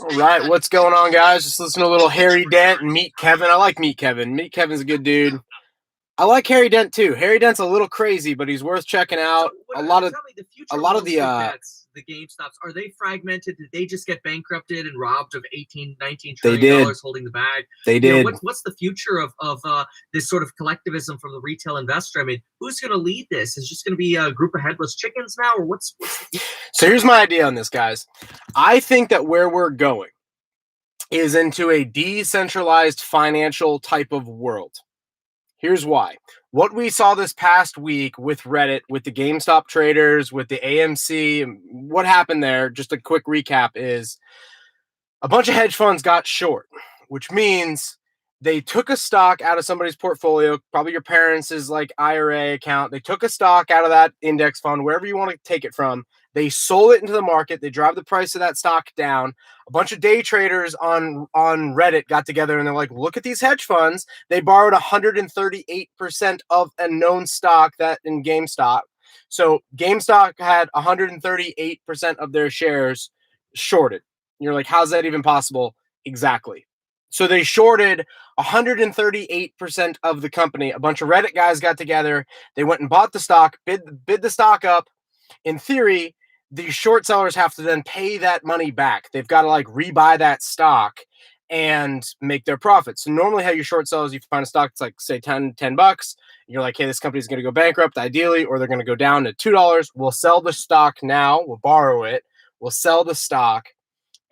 All right, what's going on, guys? Just listen to a little Harry Dent and Meet Kevin. I like Meet Kevin. Meet Kevin's a good dude. I like Harry Dent too. Harry Dent's a little crazy, but he's worth checking out. So tell me, the future of the bets, the GameStops, are they fragmented? Did they just get bankrupted and robbed of $18, $19 trillion holding the bag? They did. What's the future of this sort of collectivism from the retail investor? I mean, who's going to lead this? Is it just going to be a group of headless chickens now, or what's So here's my idea on this, guys. I think that where we're going is into a decentralized financial type of world. Here's why. What we saw this past week with Reddit, with the GameStop traders, with the AMC, what happened there, just a quick recap, is a bunch of hedge funds got short, which means they took a stock out of somebody's portfolio, probably your parents' like IRA account. They took a stock out of that index fund, wherever you want to take it from. They sold it into the market. They drive the price of that stock down. A bunch of day traders on Reddit got together and they're like, look at these hedge funds. They borrowed 138% of a known stock that in GameStop. So GameStop had 138% of their shares shorted. You're like, how's that even possible? Exactly. So they shorted 138% of the company. A bunch of Reddit guys got together. They went and bought the stock, bid the stock up. In theory, the short sellers have to then pay that money back. They've got to like rebuy that stock and make their profits. So normally how you short sell is you find a stock that's like, say, $10. You're like, hey, this company's going to go bankrupt, ideally, or they're going to go down to $2. We'll sell the stock now. We'll borrow it. We'll sell the stock.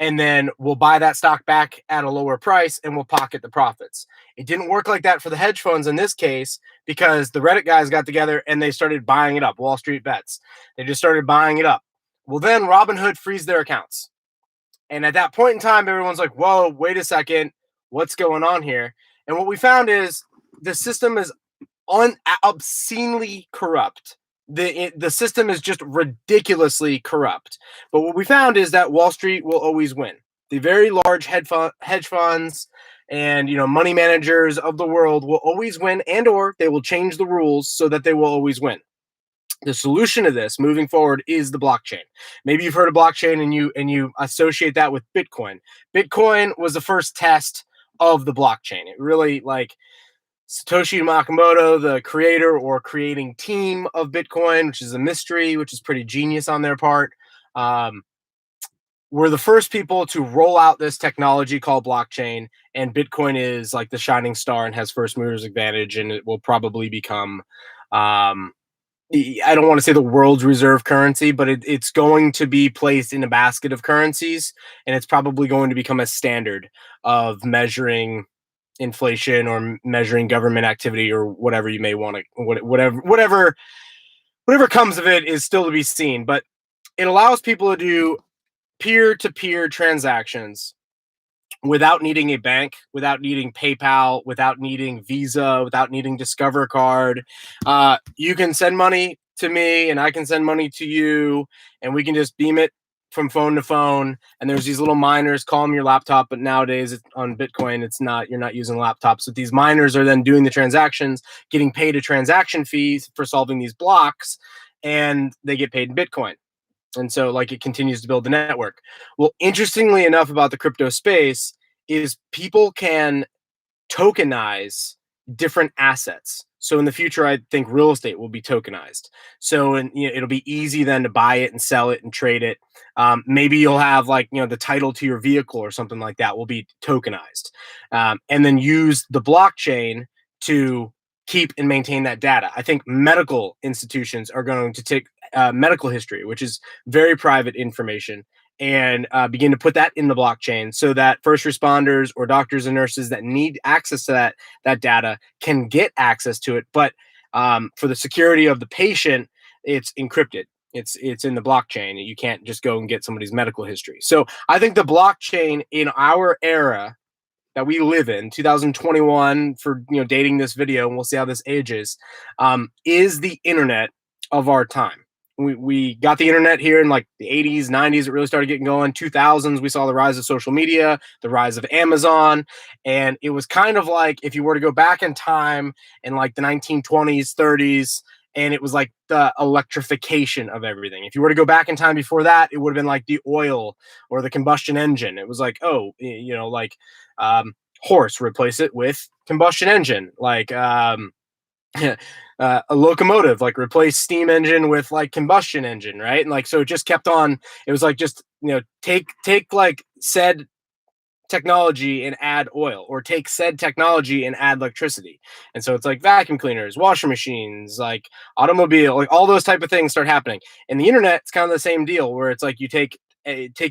And then we'll buy that stock back at a lower price and we'll pocket the profits. It didn't work like that for the hedge funds in this case because the Reddit guys got together and they started buying it up, Wall Street bets. They just started buying it up. Well, then Robinhood frees their accounts. And at that point in time, everyone's like, whoa, wait a second. What's going on here? And what we found is the system is obscenely corrupt. The system is just ridiculously corrupt. But what we found is that Wall Street will always win. The very large hedge funds and money managers of the world will always win, and or they will change the rules so that they will always win. The solution to this moving forward is the blockchain. Maybe you've heard of blockchain and you associate that with Bitcoin. Bitcoin was the first test of the blockchain. It really Satoshi Nakamoto, the creator or creating team of Bitcoin, which is a mystery, which is pretty genius on their part, were the first people to roll out this technology called blockchain, and Bitcoin is like the shining star and has first movers advantage, and it will probably become, I don't want to say the world's reserve currency, but it's going to be placed in a basket of currencies, and it's probably going to become a standard of measuring inflation or measuring government activity or whatever you may want to, whatever comes of it is still to be seen. But it allows people to do peer-to-peer transactions without needing a bank, without needing PayPal, without needing Visa, without needing Discover Card. You can send money to me and I can send money to you and we can just beam it from phone to phone, and there's these little miners. Call them your laptop, but nowadays it's on Bitcoin, it's not. You're not using laptops. But these miners are then doing the transactions, getting paid a transaction fees for solving these blocks, and they get paid in Bitcoin. And so, it continues to build the network. Well, interestingly enough, about the crypto space is people can tokenize different assets. So in the future, I think real estate will be tokenized. So it'll be easy then to buy it and sell it and trade it. Maybe you'll have the title to your vehicle or something like that will be tokenized, and then use the blockchain to keep and maintain that data. I think medical institutions are going to take medical history, which is very private information, and begin to put that in the blockchain so that first responders or doctors and nurses that need access to that data can get access to it. But for the security of the patient, it's encrypted. It's in the blockchain. You can't just go and get somebody's medical history. So I think the blockchain in our era that we live in, 2021, for dating this video, and we'll see how this ages, is the internet of our time. We got the internet here in the 80s, 90s. It really started getting going. 2000s, we saw the rise of social media, the rise of Amazon. And it was kind of like if you were to go back in time in the 1920s, 30s, and it was like the electrification of everything. If you were to go back in time before that, it would have been like the oil or the combustion engine. It was like, oh, like horse, replace it with combustion engine, like a locomotive, like replace steam engine with like combustion engine, right? And like so it just kept on. It was like just take like said technology and add oil, or take said technology and add electricity. And so it's like vacuum cleaners, washing machines, like automobile, like all those type of things start happening. And the internet, it's kind of the same deal, where it's like you take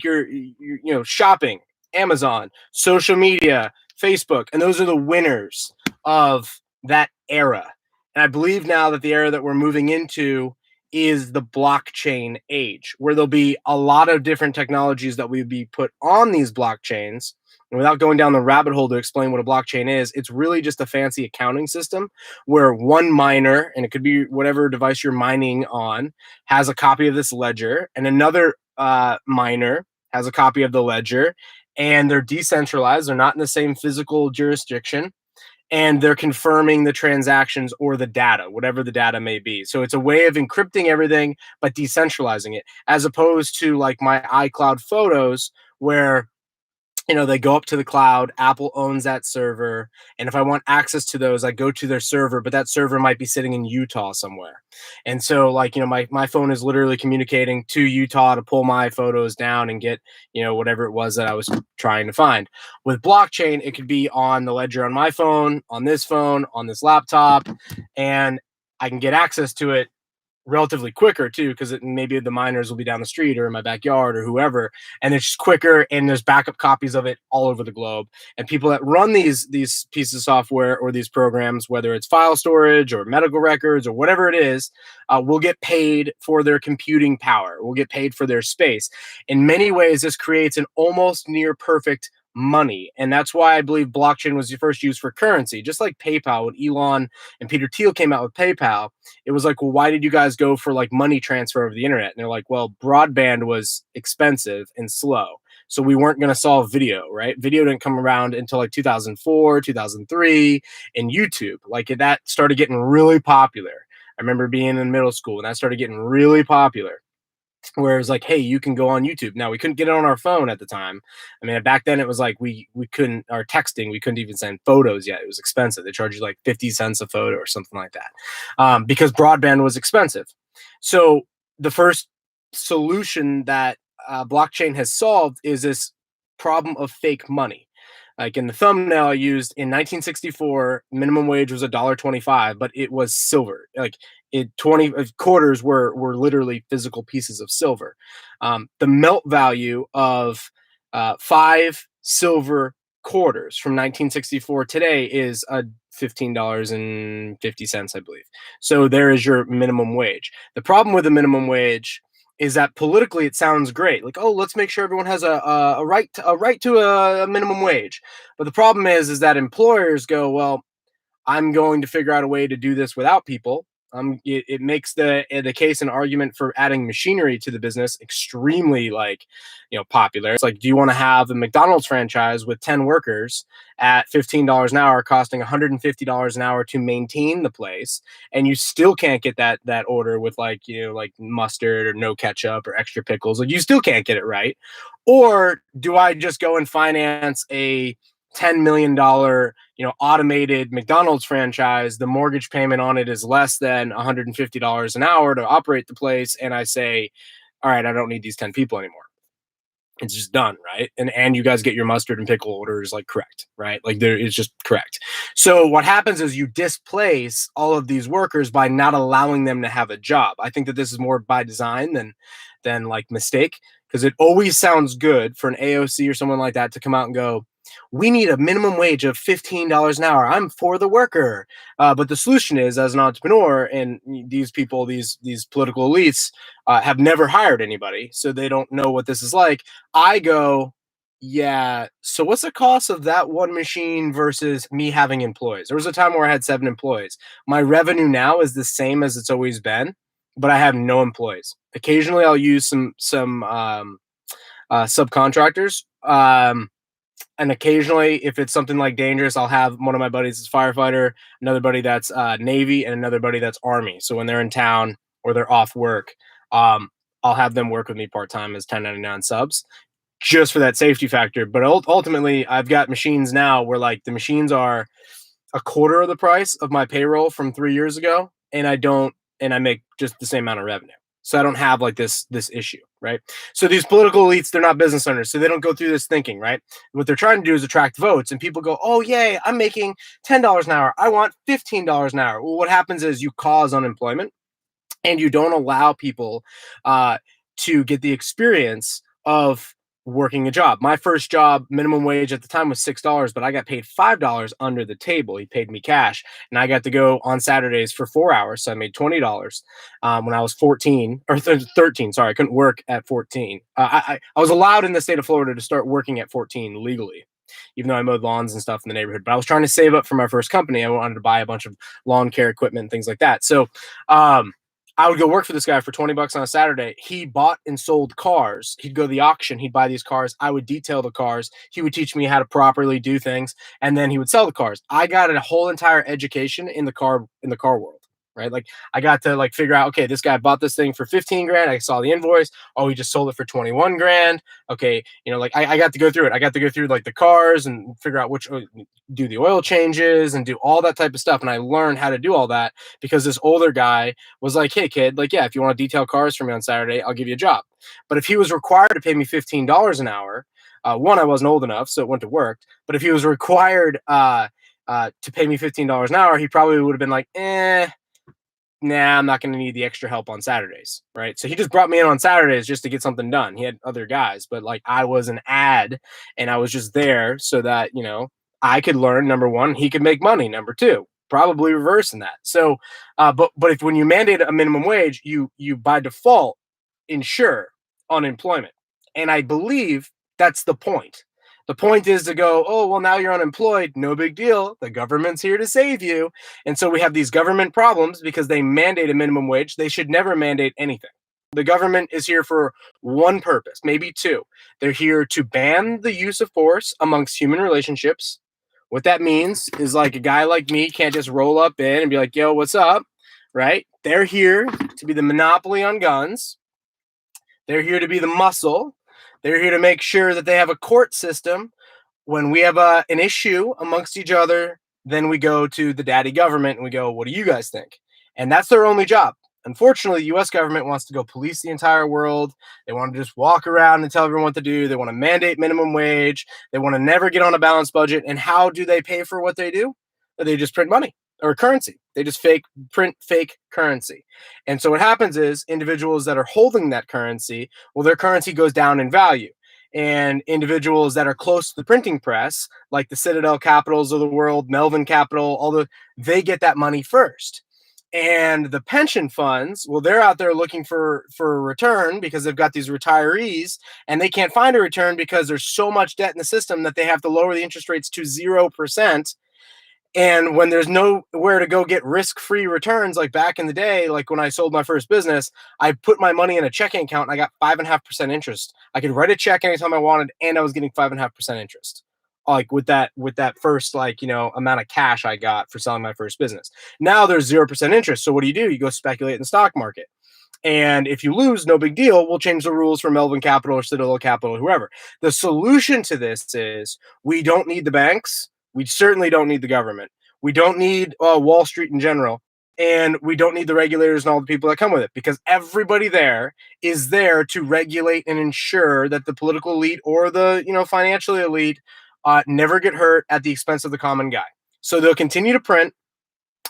your shopping, Amazon, social media, Facebook, and those are the winners of that era. And I believe now that the era that we're moving into is the blockchain age, where there'll be a lot of different technologies that will be put on these blockchains. And without going down the rabbit hole to explain what a blockchain is, it's really just a fancy accounting system where one miner, and it could be whatever device you're mining on, has a copy of this ledger, and another miner has a copy of the ledger, and they're decentralized. They're not in the same physical jurisdiction, and they're confirming the transactions or the data, whatever the data may be. So it's a way of encrypting everything, but decentralizing it, as opposed to like my iCloud photos, where they go up to the cloud. Apple owns that server. And if I want access to those, I go to their server, but that server might be sitting in Utah somewhere. And so like, my phone is literally communicating to Utah to pull my photos down and get, whatever it was that I was trying to find. With blockchain, it could be on the ledger on my phone, on this laptop, and I can get access to it relatively quicker too, because maybe the miners will be down the street or in my backyard or whoever, and it's just quicker, and there's backup copies of it all over the globe. And people that run these pieces of software or these programs, whether it's file storage or medical records or whatever it is, will get paid for their computing power, will get paid for their space. In many ways, this creates an almost near perfect money. And that's why I believe blockchain was first used for currency. Just like PayPal, when Elon and Peter Thiel came out with PayPal, it was like, well, why did you guys go for like money transfer over the internet? And they're like, well, broadband was expensive and slow, so we weren't going to solve video, right? Video didn't come around until like 2004, 2003, and YouTube, like that started getting really popular. I remember being in middle school and that started getting really popular, where it was like, hey, you can go on YouTube. Now, we couldn't get it on our phone at the time. I mean, back then it was like we couldn't, our texting, we couldn't even send photos yet. It was expensive. They charged you like 50 cents a photo or something like that, because broadband was expensive. So the first solution that blockchain has solved is this problem of fake money. Like in the thumbnail I used, in 1964, minimum wage was $1.25, but it was silver. Like 20 quarters were literally physical pieces of silver. The melt value of 5 silver quarters from 1964 today is $15.50, I believe. So there is your minimum wage. The problem with the minimum wage is that politically it sounds great, like, oh, let's make sure everyone has a right to a minimum wage. But the problem is that employers go, well, I'm going to figure out a way to do this without people. It makes the case and argument for adding machinery to the business extremely popular. It's like, do you want to have a McDonald's franchise with 10 workers at $15 an hour, costing $150 an hour to maintain the place, and you still can't get that order with like mustard or no ketchup or extra pickles? Like, you still can't get it right. Or do I just go and finance a $10 million automated McDonald's franchise? The mortgage payment on it is less than $150 an hour to operate the place, and I say, all right, I don't need these 10 people anymore. It's just done, right? And you guys get your mustard and pickle orders like correct, right? Like it's just correct. So what happens is you displace all of these workers by not allowing them to have a job. I think that this is more by design than like mistake, because it always sounds good for an AOC or someone like that to come out and go, we need a minimum wage of $15 an hour. I'm for the worker. But the solution is, as an entrepreneur, and these people, these political elites have never hired anybody, so they don't know what this is like. I go, yeah, so what's the cost of that one machine versus me having employees? There was a time where I had 7 employees. My revenue now is the same as it's always been, but I have no employees. Occasionally I'll use some subcontractors. And occasionally, if it's something like dangerous, I'll have one of my buddies is firefighter, another buddy that's Navy, and another buddy that's Army. So when they're in town or they're off work, I'll have them work with me part-time as 1099 subs just for that safety factor. But ultimately, I've got machines now where like the machines are a quarter of the price of my payroll from 3 years ago, and I make just the same amount of revenue. So I don't have like this issue, right? So these political elites, they're not business owners, so they don't go through this thinking, right? What they're trying to do is attract votes, and people go, "Oh yay, I'm making $10 an hour. I want $15 an hour." Well, what happens is you cause unemployment, and you don't allow people to get the experience of working a job. My first job, minimum wage at the time was $6, but I got paid $5 under the table. He paid me cash, and I got to go on Saturdays for 4 hours. So I made $20 when I was 14 or 13. Sorry, I couldn't work at 14. I was allowed in the state of Florida to start working at 14 legally, even though I mowed lawns and stuff in the neighborhood. But I was trying to save up for my first company. I wanted to buy a bunch of lawn care equipment and things like that. So I would go work for this guy for $20 on a Saturday. He bought and sold cars. He'd go to the auction. He'd buy these cars. I would detail the cars. He would teach me how to properly do things, and then he would sell the cars. I got a whole entire education in the car world, right? Like I got to like figure out, okay, this guy bought this thing for 15 grand. I saw the invoice. Oh, he just sold it for 21 grand. Okay, like I got to go through it. I got to go through like the cars and figure out which do the oil changes and do all that type of stuff. And I learned how to do all that because this older guy was like, "Hey kid, like, yeah, if you want to detail cars for me on Saturday, I'll give you a job." But if he was required to pay me $15 an hour, one, I wasn't old enough, so it wouldn't have worked. But if he was required to pay me $15 an hour, he probably would have been like, nah, I'm not going to need the extra help on Saturdays, right? So he just brought me in on Saturdays just to get something done. He had other guys, but like I was an ad and I was just there so that, I could learn, number one, he could make money, number two, probably reversing that. So, but if when you mandate a minimum wage, you by default ensure unemployment. And I believe that's the point. The point is to go, "Oh, well, now you're unemployed. No big deal. The government's here to save you." And so we have these government problems because they mandate a minimum wage. They should never mandate anything. The government is here for one purpose, maybe two. They're here to ban the use of force amongst human relationships. What that means is like a guy like me can't just roll up in and be like, "Yo, what's up?" Right? They're here to be the monopoly on guns. They're here to be the muscle. They're here to make sure that they have a court system. When we have an issue amongst each other, then we go to the daddy government and we go, "What do you guys think?" And that's their only job. Unfortunately, the US government wants to go police the entire world. They want to just walk around and tell everyone what to do. They want to mandate minimum wage. They want to never get on a balanced budget. And how do they pay for what they do? They just print money or currency. They just print fake currency. And so what happens is individuals that are holding that currency, well, their currency goes down in value. And individuals that are close to the printing press, like the Citadel Capitals of the world, Melvin Capital, they get that money first. And the pension funds, well, they're out there looking for a return because they've got these retirees and they can't find a return because there's so much debt in the system that they have to lower the interest rates to 0%. And when there's nowhere to go get risk-free returns, like back in the day, like when I sold my first business, I put my money in a checking account and I got 5.5% interest. I could write a check anytime I wanted, and I was getting 5.5% interest. Like with that first amount of cash I got for selling my first business. Now there's 0% interest. So what do? You go speculate in the stock market. And if you lose, no big deal. We'll change the rules for Melvin Capital or Citadel Capital, or whoever. The solution to this is we don't need the banks. We certainly don't need the government. We don't need Wall Street in general. And we don't need the regulators and all the people that come with it, because everybody there is there to regulate and ensure that the political elite or the financial elite never get hurt at the expense of the common guy. So they'll continue to print,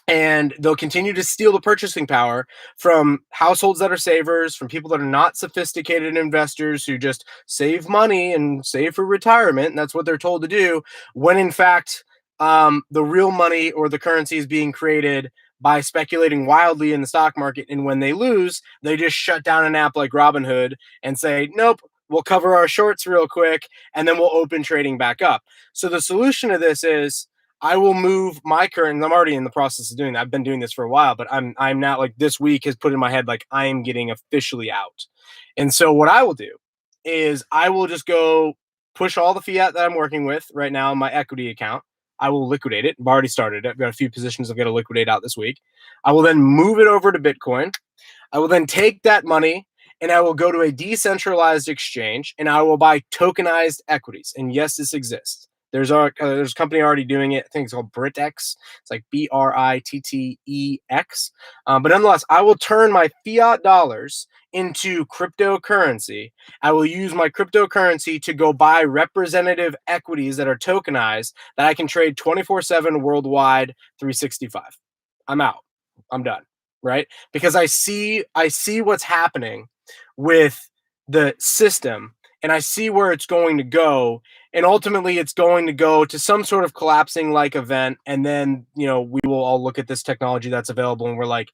and they'll continue to steal the purchasing power from households that are savers, from people that are not sophisticated investors who just save money and save for retirement. And that's what they're told to do, when in fact, the real money or the currency is being created by speculating wildly in the stock market. And when they lose, they just shut down an app like Robinhood and say, "Nope, we'll cover our shorts real quick, and then we'll open trading back up." So the solution to this is I will move my current. I'm already in the process of doing that. I've been doing this for a while, but I'm now, like, this week has put in my head, like, I am getting officially out. And so what I will do is I will just go push all the fiat that I'm working with right now in my equity account. I will liquidate it. I've already started it. I've got a few positions I've got to liquidate out this week. I will then move it over to Bitcoin. I will then take that money and I will go to a decentralized exchange and I will buy tokenized equities. And yes, this exists. There's a company already doing it. I think it's called Britex. It's like BRITTEX. But nonetheless, I will turn my fiat dollars into cryptocurrency. I will use my cryptocurrency to go buy representative equities that are tokenized that I can trade 24/7 worldwide, 365. I'm out. I'm done. Right? Because I see what's happening with the system and I see where it's going to go. And ultimately, it's going to go to some sort of collapsing like event. And then, we will all look at this technology that's available and we're like,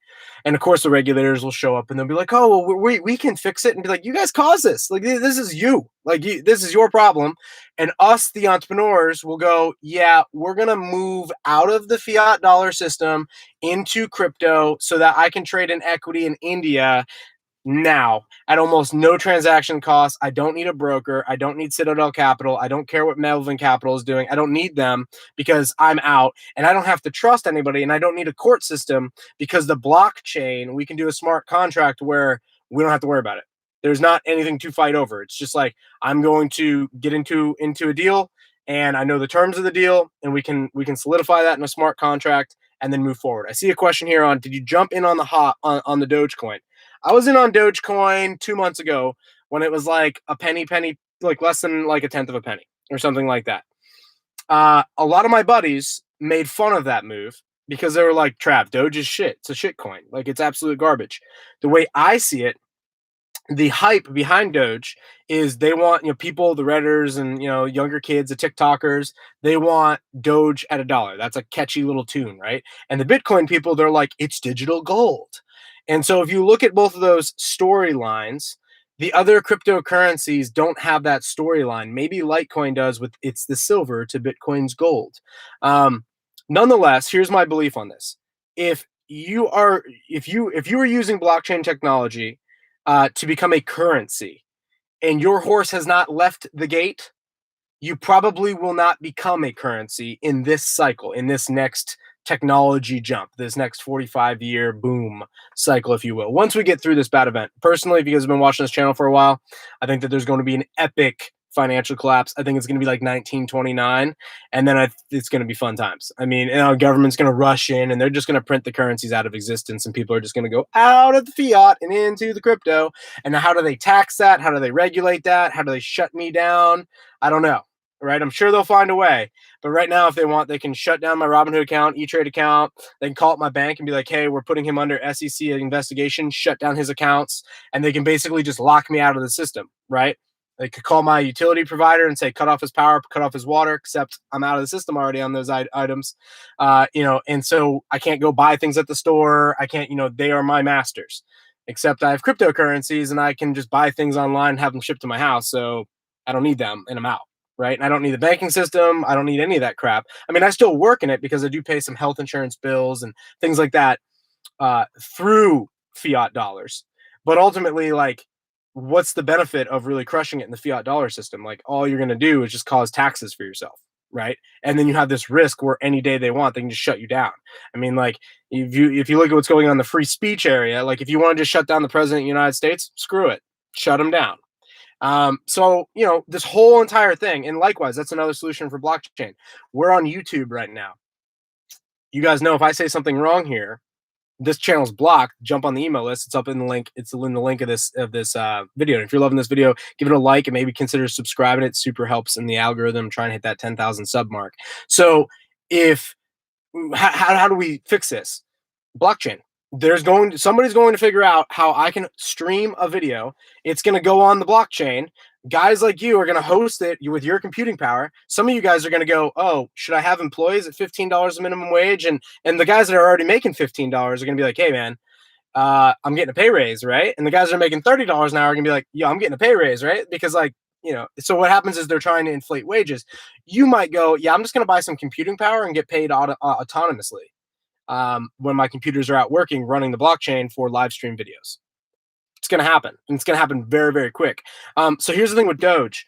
and of course, the regulators will show up and they'll be like, oh, well, we can fix it and be like, you guys caused this. Like, this is you. Like, this is your problem. And us, the entrepreneurs, will go, yeah, we're going to move out of the fiat dollar system into crypto so that I can trade an equity in India now at almost no transaction costs. I don't need a broker. I don't need Citadel Capital. I don't care what Melvin Capital is doing. I don't need them because I'm out and I don't have to trust anybody and I don't need a court system because the blockchain, we can do a smart contract where we don't have to worry about it. There's not anything to fight over. It's just like, I'm going to get into a deal and I know the terms of the deal and we can solidify that in a smart contract and then move forward. I see a question here on, did you jump in on the on the Dogecoin? I was in on Dogecoin 2 months ago when it was like a penny, like less than like a tenth of a penny or something like that. A lot of my buddies made fun of that move because they were like, Trav, Doge is shit. It's a shit coin. Like, it's absolute garbage. The way I see it, the hype behind Doge is they want, people, the Redditors and, younger kids, the TikTokers, they want Doge at $1. That's a catchy little tune, right? And the Bitcoin people, they're like, it's digital gold. And so if you look at both of those storylines, the other cryptocurrencies don't have that storyline. Maybe Litecoin does with it's the silver to Bitcoin's gold. Nonetheless, here's my belief on this. If you are using blockchain technology to become a currency and your horse has not left the gate, you probably will not become a currency in this cycle, in this next technology jump, this next 45-year boom cycle, if you will. Once we get through this bad event, personally, if you guys have been watching this channel for a while, I think that there's going to be an epic financial collapse. I think it's going to be like 1929, and then it's going to be fun times. I mean, government's going to rush in, and they're just going to print the currencies out of existence, and people are just going to go out of the fiat and into the crypto. And how do they tax that? How do they regulate that? How do they shut me down? I don't know. Right? I'm sure they'll find a way. But right now, if they want, they can shut down my Robinhood account, E-Trade account. They can call up my bank and be like, hey, we're putting him under SEC investigation, shut down his accounts, and they can basically just lock me out of the system, right? They could call my utility provider and say, cut off his power, cut off his water, except I'm out of the system already on those items. And so I can't go buy things at the store. I can't, they are my masters, except I have cryptocurrencies and I can just buy things online and have them shipped to my house. So I don't need them and I'm out. Right. And I don't need the banking system. I don't need any of that crap. I mean, I still work in it because I do pay some health insurance bills and things like that through fiat dollars. But ultimately, like, what's the benefit of really crushing it in the fiat dollar system? Like, all you're going to do is just cause taxes for yourself. Right. And then you have this risk where any day they want, they can just shut you down. I mean, like, if you look at what's going on in the free speech area, like, if you want to just shut down the president of the United States, screw it. Shut him down. So, this whole entire thing, and likewise, that's another solution for blockchain. We're on YouTube right now. You guys know if I say something wrong here, this channel's blocked. Jump on the email list. It's up in the link. It's in the link of this video. And if you're loving this video, give it a like and maybe consider subscribing. It super helps in the algorithm trying to hit that 10,000 sub mark. So how do we fix this? Blockchain. Somebody's going to figure out how I can stream a video. It's going to go on the blockchain. Guys like you are going to host it with your computing power. Some of you guys are going to go, oh, should I have employees at $15 a minimum wage? And the guys that are already making $15 are going to be like, hey, man, I'm getting a pay raise, right? And the guys that are making $30 an hour are going to be like, yeah, I'm getting a pay raise, right? Because, like, so what happens is they're trying to inflate wages. You might go, yeah, I'm just going to buy some computing power and get paid autonomously. When my computers are out working, running the blockchain for live stream videos. It's going to happen. And it's going to happen very, very quick. So here's the thing with Doge.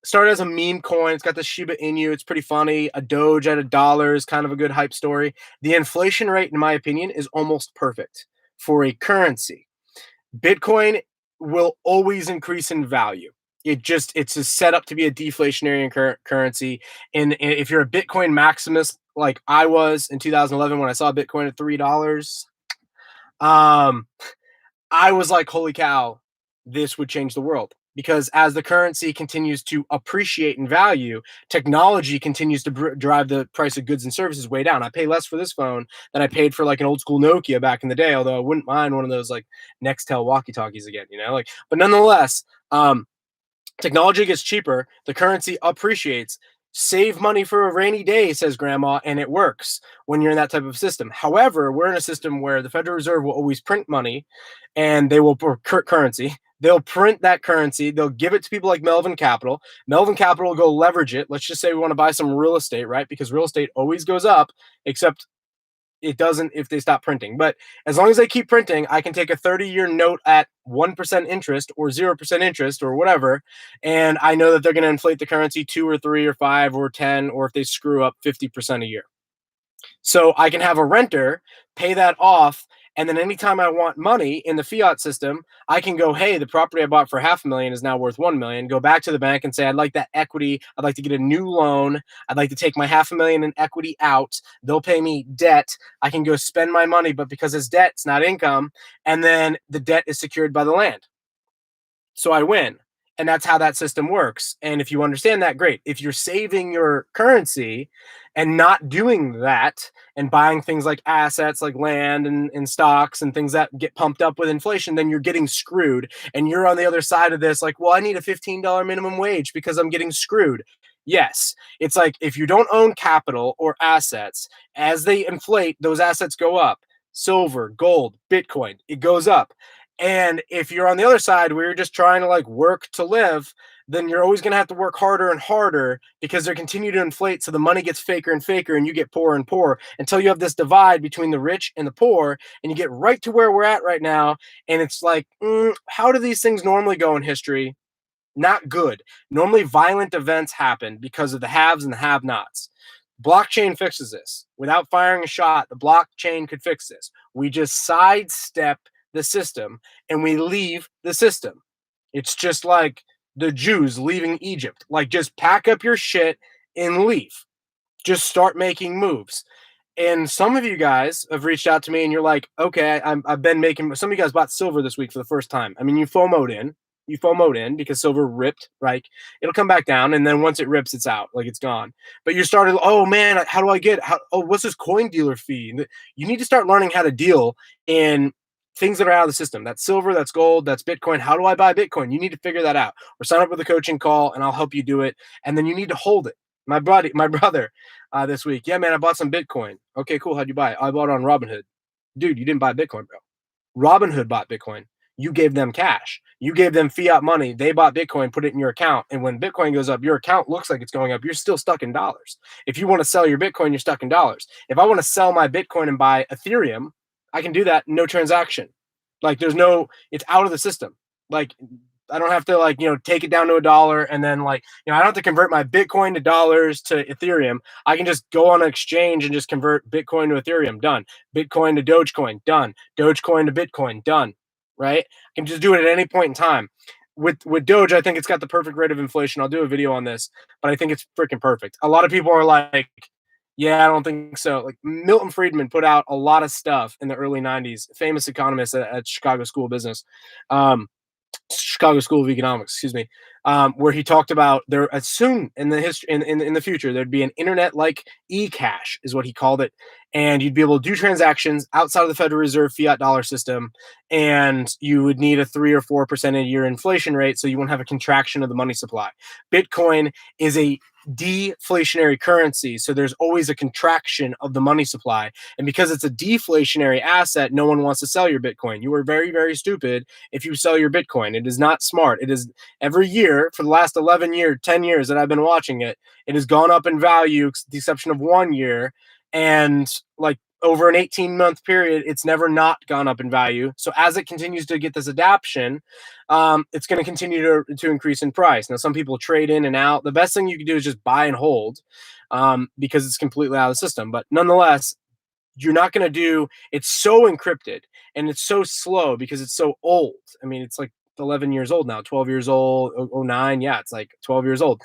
started as a meme coin. It's got the Shiba Inu. It's pretty funny. A Doge at $1 is kind of a good hype story. The inflation rate, in my opinion, is almost perfect for a currency. Bitcoin will always increase in value. It's a set up to be a deflationary currency. And if you're a Bitcoin maximist like I was in 2011 when I saw Bitcoin at $3, I was like, holy cow, this would change the world. Because as the currency continues to appreciate in value, technology continues to drive the price of goods and services way down. I pay less for this phone than I paid for like an old school Nokia back in the day, although I wouldn't mind one of those like Nextel walkie-talkies again, like, but nonetheless, technology gets cheaper, the currency appreciates. Save money for a rainy day, says grandma, and it works when you're in that type of system. However, we're in a system where the Federal Reserve will always print money, and they will currency. They'll print that currency. They'll give it to people like Melvin Capital. Melvin Capital will go leverage it. Let's just say we want to buy some real estate, right? Because real estate always goes up, except it doesn't if they stop printing. But as long as they keep printing, I can take a 30-year note at 1% interest or 0% interest or whatever, and I know that they're going to inflate the currency 2 or 3 or 5 or 10, or if they screw up, 50% a year. So I can have a renter pay that off, and then anytime I want money in the fiat system, I can go, hey, the property I bought for $500,000 is now worth $1 million. Go back to the bank and say, I'd like that equity. I'd like to get a new loan. I'd like to take my $500,000 in equity out. They'll pay me debt. I can go spend my money, but because it's debt, it's not income. And then the debt is secured by the land. So I win. And that's how that system works. And if you understand that, great. If you're saving your currency and not doing that and buying things like assets like land and stocks and things that get pumped up with inflation, then you're getting screwed. And you're on the other side of this like, well, I need a $15 minimum wage because I'm getting screwed. Yes. It's like if you don't own capital or assets, as they inflate, those assets go up. Silver, gold, Bitcoin, it goes up. And if you're on the other side where you're just trying to like work to live, then you're always going to have to work harder and harder because they continue to inflate. So the money gets faker and faker and you get poorer and poorer until you have this divide between the rich and the poor. And you get right to where we're at right now. And it's like, how do these things normally go in history? Not good. Normally violent events happen because of the haves and the have-nots. BlockChain fixes this. Without firing a shot, the BlockChain could fix this. We just sidestep the system and we leave the system. It's just like the Jews leaving Egypt. Like, just pack up your shit and leave. Just start making moves. And some of you guys have reached out to me and you're like, okay, I've been making, some of you guys bought silver this week for the first time. I mean, you FOMO'd in because silver ripped, right? It'll come back down. And then once it rips, it's out, like it's gone. But you started, oh man, how do I get, what's this coin dealer fee? You need to start learning how to deal in things that are out of the system. That's silver, that's gold, that's Bitcoin. How do I buy Bitcoin? You need to figure that out. Or sign up with a coaching call and I'll help you do it. And then you need to hold it. My brother this week. Yeah, man, I bought some Bitcoin. Okay, cool. How'd you buy it? I bought it on Robinhood. Dude, you didn't buy Bitcoin, bro. Robinhood bought Bitcoin. You gave them cash. You gave them fiat money. They bought Bitcoin, put it in your account. And when Bitcoin goes up, your account looks like it's going up. You're still stuck in dollars. If you want to sell your Bitcoin, you're stuck in dollars. If I want to sell my Bitcoin and buy Ethereum, I can do that. No transaction. Like it's out of the system. Like I don't have to take it down to $1 and then I don't have to convert my Bitcoin to dollars to Ethereum. I can just go on an exchange and just convert Bitcoin to Ethereum. Done. Bitcoin to Dogecoin. Done. Dogecoin to Bitcoin. Done. Right? I can just do it at any point in time. With Doge, I think it's got the perfect rate of inflation. I'll do a video on this, but I think it's freaking perfect. A lot of people are like, yeah, I don't think so. Like Milton Friedman put out a lot of stuff in the early 90s, famous economist at Chicago School of Business, Chicago School of Economics, excuse me, where he talked about there as soon in the history in the future there'd be an internet-like e-cash is what he called it, and you'd be able to do transactions outside of the Federal Reserve fiat dollar system, and you would need a 3 or 4% a year inflation rate, so you won't have a contraction of the money supply. Bitcoin is a deflationary currency, so there's always a contraction of the money supply, and because it's a deflationary asset, no one wants to sell your Bitcoin. You are very, very stupid if you sell your Bitcoin. It is not smart. It is every year for the last 10 years that I've been watching it, it has gone up in value, with the exception of 1 year, and over an 18-month period, it's never not gone up in value. So as it continues to get this adaption, it's going to continue to increase in price. Now, some people trade in and out. The best thing you can do is just buy and hold, because it's completely out of the system. But nonetheless, you're not going to do, it's so encrypted and it's so slow because it's so old. I mean, it's like 11 years old now, 12 years old, 09. Yeah, it's like 12 years old.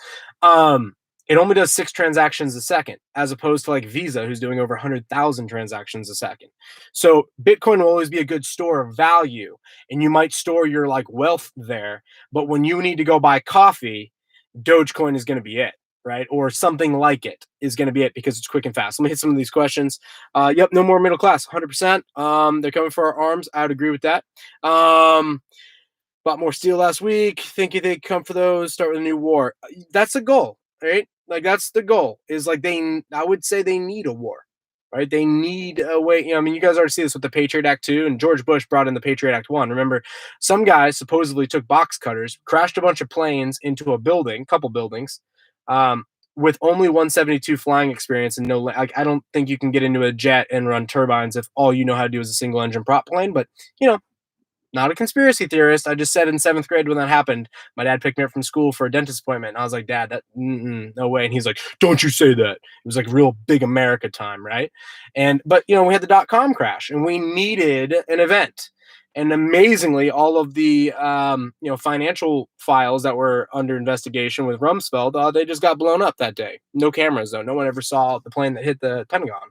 It only does 6 transactions a second, as opposed to like Visa, who's doing over 100,000 transactions a second. So Bitcoin will always be a good store of value, and you might store your like wealth there. But when you need to go buy coffee, Dogecoin is going to be it, right? Or something like it is going to be it because it's quick and fast. Let me hit some of these questions. Yep, no more middle class, 100%. They're coming for our arms. I would agree with that. Bought more steel last week. Think they come for those? Start with a new war. That's the goal, right? Like that's the goal. Is like I would say they need a war, right? They need a way. You know, I mean, you guys already see this with the Patriot Act 2, and George Bush brought in the Patriot Act 1. Remember, some guys supposedly took box cutters, crashed a bunch of planes into a building, couple buildings, with only 172 flying experience and no. Like, I don't think you can get into a jet and run turbines if all you know how to do is a single engine prop plane. But you know, not a conspiracy theorist. I just said in 7th grade when that happened, my dad picked me up from school for a dentist appointment. And I was like, Dad, that no way. And he's like, don't you say that. It was like real big America time, right? But you know, we had the .com crash, and we needed an event. And amazingly, all of the financial files that were under investigation with Rumsfeld, they just got blown up that day. No cameras though. No one ever saw the plane that hit the Pentagon.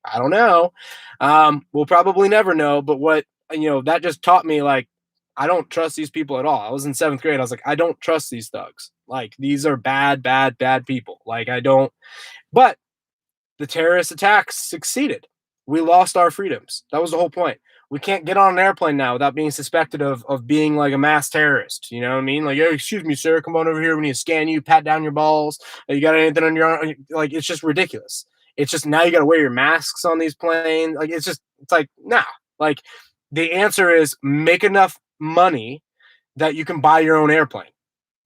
I don't know. We'll probably never know. But what that just taught me, like, I don't trust these people at all. I was in 7th grade. I was like, I don't trust these thugs. Like, these are bad, bad, bad people. Like, I don't. But the terrorist attacks succeeded. We lost our freedoms. That was the whole point. We can't get on an airplane now without being suspected of being like a mass terrorist. You know what I mean? Like, hey, excuse me, sir, come on over here. We need to scan you, pat down your balls. You got anything on your arm? Like, it's just ridiculous. It's just now you got to wear your masks on these planes. Like, it's like, nah. Like, the answer is make enough money that you can buy your own airplane,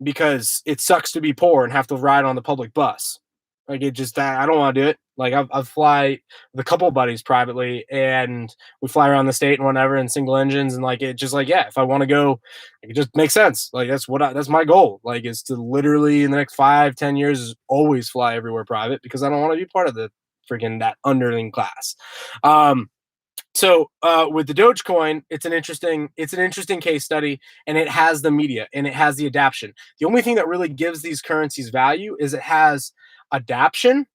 because it sucks to be poor and have to ride on the public bus. Like, I don't want to do it. Like, I fly with a couple of buddies privately, and we fly around the state and whatever in single engines. And like, it just like, yeah, if I want to go, it just makes sense. Like, that's my goal. Like, is to literally in the next 5-10 years always fly everywhere private, because I don't want to be part of the freaking that underling class. So with the Dogecoin, it's an interesting case study, and it has the media and it has the adaption. The only thing that really gives these currencies value is it has adaption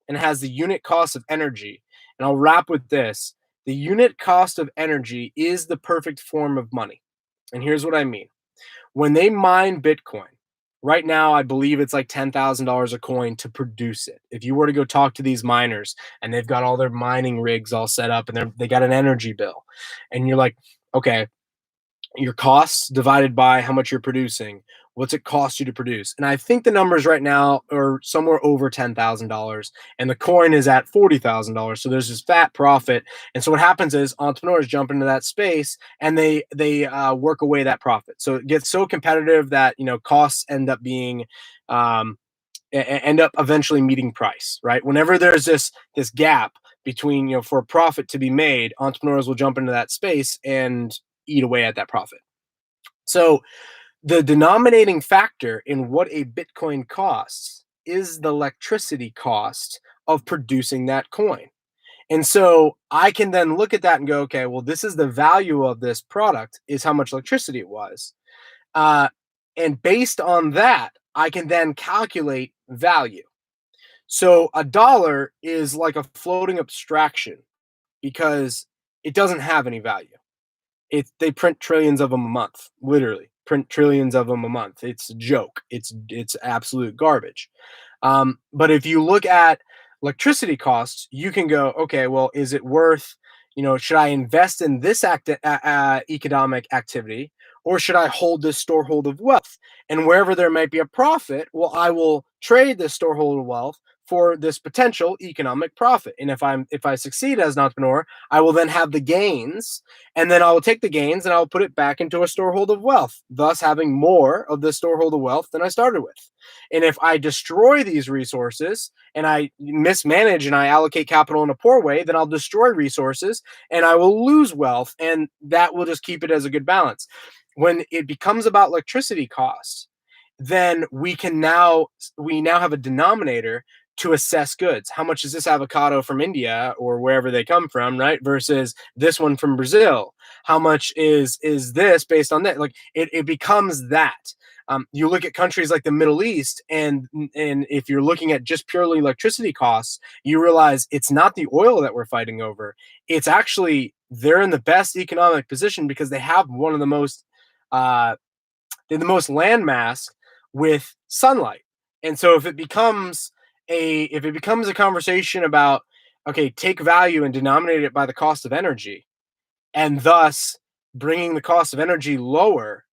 and has the unit cost of energy. And I'll wrap with this. The unit cost of energy is the perfect form of money. And here's what I mean. When they mine Bitcoin, right now, I believe it's like $10,000 a coin to produce it. If you were to go talk to these miners and they've got all their mining rigs all set up and they got an energy bill, and you're like, okay, your costs divided by how much you're producing, what's it cost you to produce? And I think the numbers right now are somewhere over $10,000, and the coin is at $40,000. So there's this fat profit. And so what happens is entrepreneurs jump into that space and they work away that profit. So it gets so competitive that costs end up being end up eventually meeting price, right? Whenever there's this gap between for a profit to be made, entrepreneurs will jump into that space and eat away at that profit. So the denominating factor in what a Bitcoin costs is the electricity cost of producing that coin. And so I can then look at that and go, okay, well, this is the value of this product, is how much electricity it was. And based on that, I can then calculate value. So a dollar is like a floating abstraction because it doesn't have any value. They print trillions of them a month, literally print trillions of them a month. It's a joke. It's absolute garbage. But if you look at electricity costs, you can go, okay, well, is it worth, should I invest in this economic activity, or should I hold this storehold of wealth? And wherever there might be a profit, well, I will trade this storehold of wealth for this potential economic profit. And if I succeed as an entrepreneur, I will then have the gains, and then I will take the gains and I'll put it back into a storehold of wealth, thus having more of the storehold of wealth than I started with. And if I destroy these resources and I mismanage and I allocate capital in a poor way, then I'll destroy resources and I will lose wealth, and that will just keep it as a good balance. When it becomes about electricity costs, then we now have a denominator to assess goods. How much is this avocado from India or wherever they come from, right? Versus this one from Brazil. How much is this based on that? Like it becomes that. You look at countries like the Middle East, and if you're looking at just purely electricity costs, you realize it's not the oil that we're fighting over. It's actually they're in the best economic position because they have one of the most they're the most landmass with sunlight. And so if it becomes a conversation about, okay, take value and denominate it by the cost of energy, and thus bringing the cost of energy lower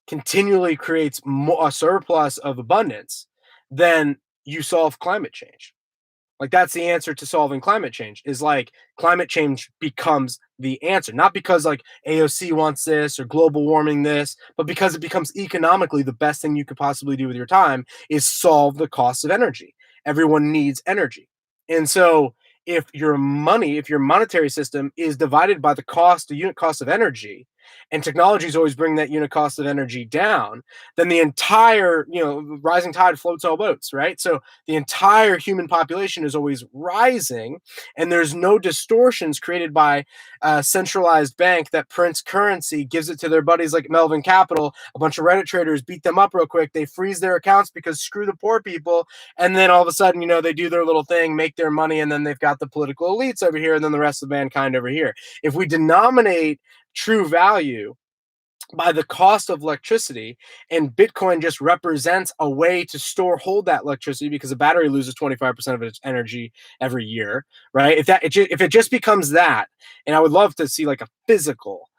continually creates a surplus of abundance, then you solve climate change. Like that's the answer to solving climate change, is like climate change becomes the answer, not because like AOC wants this or global warming this, but because it becomes economically the best thing you could possibly do with your time is solve the cost of energy. Everyone needs energy. And so if your monetary system is divided by the unit cost of energy, and technologies always bring that unit cost of energy down, then the entire, rising tide floats all boats, right? So the entire human population is always rising, and there's no distortions created by a centralized bank that prints currency, gives it to their buddies like Melvin Capital. A bunch of Reddit traders beat them up real quick. They freeze their accounts because screw the poor people. And then all of a sudden, they do their little thing, make their money, and then they've got the political elites over here, and then the rest of mankind over here. If we denominate true value by the cost of electricity, and Bitcoin just represents a way to hold that electricity, because a battery loses 25% of its energy every year, right? If it just becomes that, and I would love to see like a physical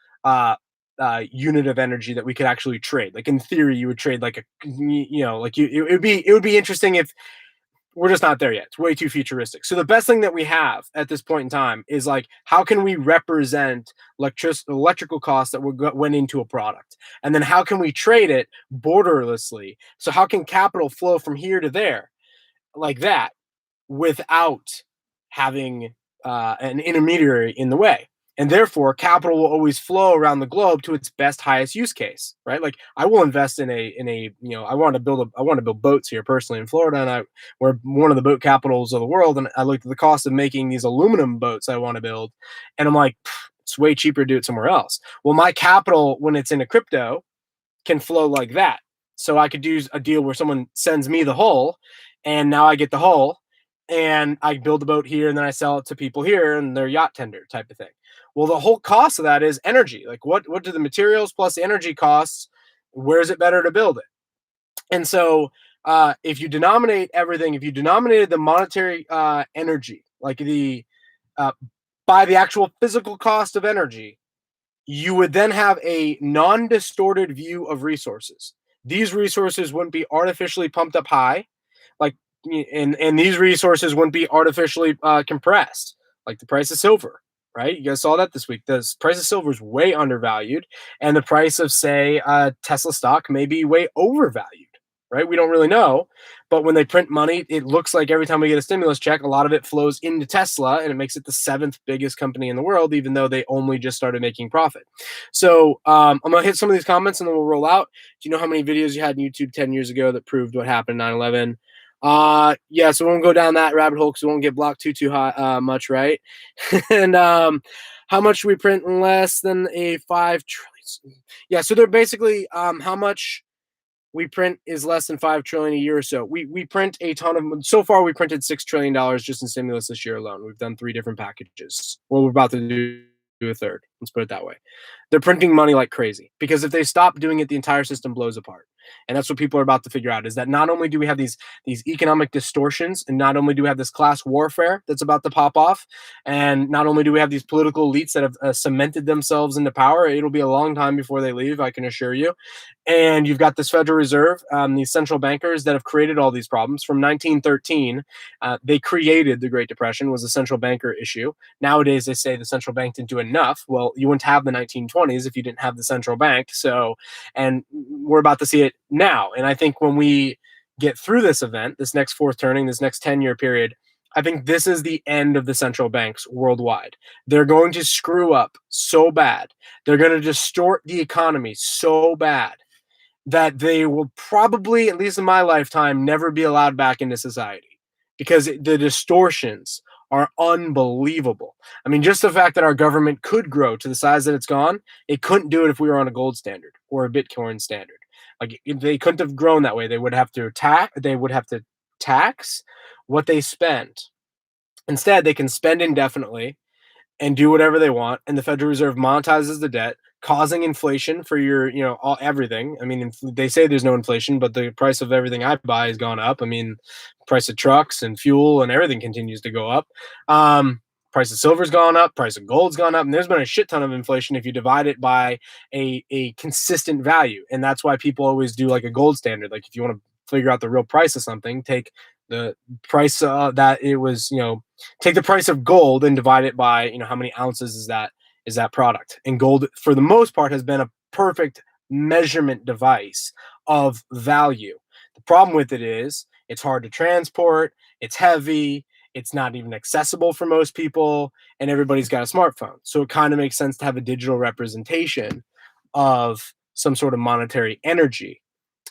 unit of energy that we could actually trade. Like in theory, you would trade like it would be interesting. If we're just not there yet. It's way too futuristic. So the best thing that we have at this point in time is like, how can we represent electrical costs that went into a product? And then how can we trade it borderlessly? So how can capital flow from here to there like that without having an intermediary in the way? And therefore, capital will always flow around the globe to its best, highest use case, right? Like I will invest in I want to build boats here personally in Florida, and we're one of the boat capitals of the world. And I looked at the cost of making these aluminum boats I want to build, and I'm like, it's way cheaper to do it somewhere else. Well, my capital, when it's in a crypto, can flow like that. So I could do a deal where someone sends me the hull, and now I get the hull, and I build a boat here, and then I sell it to people here, and they're yacht tender type of thing. Well, the whole cost of that is energy. Like what do the materials plus the energy costs? Where is it better to build it? And so if you denominate everything, if you denominated the monetary energy, like by the actual physical cost of energy, you would then have a non-distorted view of resources. These resources wouldn't be artificially pumped up high, like, and these resources wouldn't be artificially compressed, like the price of silver. Right? You guys saw that this week. The price of silver is way undervalued, and the price of, say, Tesla stock may be way overvalued. Right? We don't really know, but when they print money, it looks like every time we get a stimulus check, a lot of it flows into Tesla, and it makes it the 7th biggest company in the world, even though they only just started making profit. So I'm gonna hit some of these comments, and then we'll roll out. Do you know how many videos you had on YouTube 10 years ago that proved what happened in 9/11? Yeah, so we won't go down that rabbit hole because we won't get blocked too high, much, right? And how much we print in less than a 5 trillion? Yeah, so they're basically how much we print is less than 5 trillion a year or so. We print a ton of. So far, we printed $6 trillion just in stimulus this year alone. We've done 3 different packages. Well, we're about to do a third. Let's put it that way. They're printing money like crazy, because if they stop doing it, the entire system blows apart. And that's what people are about to figure out, is that not only do we have these economic distortions, and not only do we have this class warfare that's about to pop off, and not only do we have these political elites that have cemented themselves into power, it'll be a long time before they leave, I can assure you. And you've got this Federal Reserve, these central bankers that have created all these problems. From 1913, they created the Great Depression, was a central banker issue. Nowadays, they say the central bank didn't do enough. Well, you wouldn't have the 1920s if you didn't have the central bank. So, and we're about to see it now. And I think when we get through this event, this next fourth turning, this next 10-year period, I think this is the end of the central banks worldwide. They're going to screw up so bad. They're going to distort the economy so bad that they will probably, at least in my lifetime, never be allowed back into society, because the distortions are unbelievable. I mean, just the fact that our government could grow to the size that it's gone, it couldn't do it if we were on a gold standard or a Bitcoin standard. Like, they couldn't have grown that way. They would have to tax what they spend. Instead, they can spend indefinitely and do whatever they want, and the Federal Reserve monetizes the debt, causing inflation for your, everything. I mean, they say there's no inflation, but the price of everything I buy has gone up. I mean, price of trucks and fuel and everything continues to go up. Price of silver's gone up, price of gold's gone up, and there's been a shit ton of inflation if you divide it by a consistent value. And that's why people always do like a gold standard. Like, if you want to figure out the real price of something, take the price that it was, take the price of gold and divide it by, how many ounces is that product. And gold, for the most part, has been a perfect measurement device of value. The problem with it is it's hard to transport, it's heavy, it's not even accessible for most people, and everybody's got a smartphone. So it kind of makes sense to have a digital representation of some sort of monetary energy.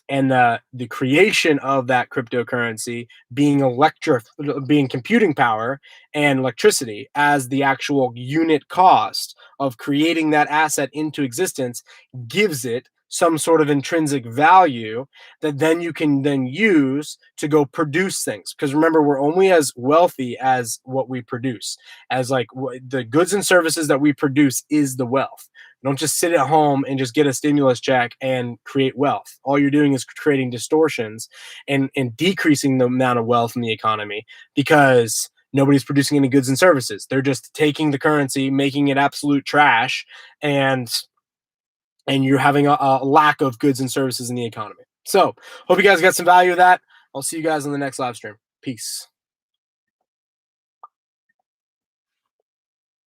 And the creation of that cryptocurrency being computing power and electricity as the actual unit cost of creating that asset into existence gives it some sort of intrinsic value that then you can then use to go produce things. Because remember, we're only as wealthy as what we produce. As like the goods and services that we produce is the wealth. Don't just sit at home and just get a stimulus check and create wealth. All you're doing is creating distortions and decreasing the amount of wealth in the economy, because nobody's producing any goods and services. They're just taking the currency, making it absolute trash, and you're having a lack of goods and services in the economy. So hope you guys got some value of that. I'll see you guys on the next live stream. Peace.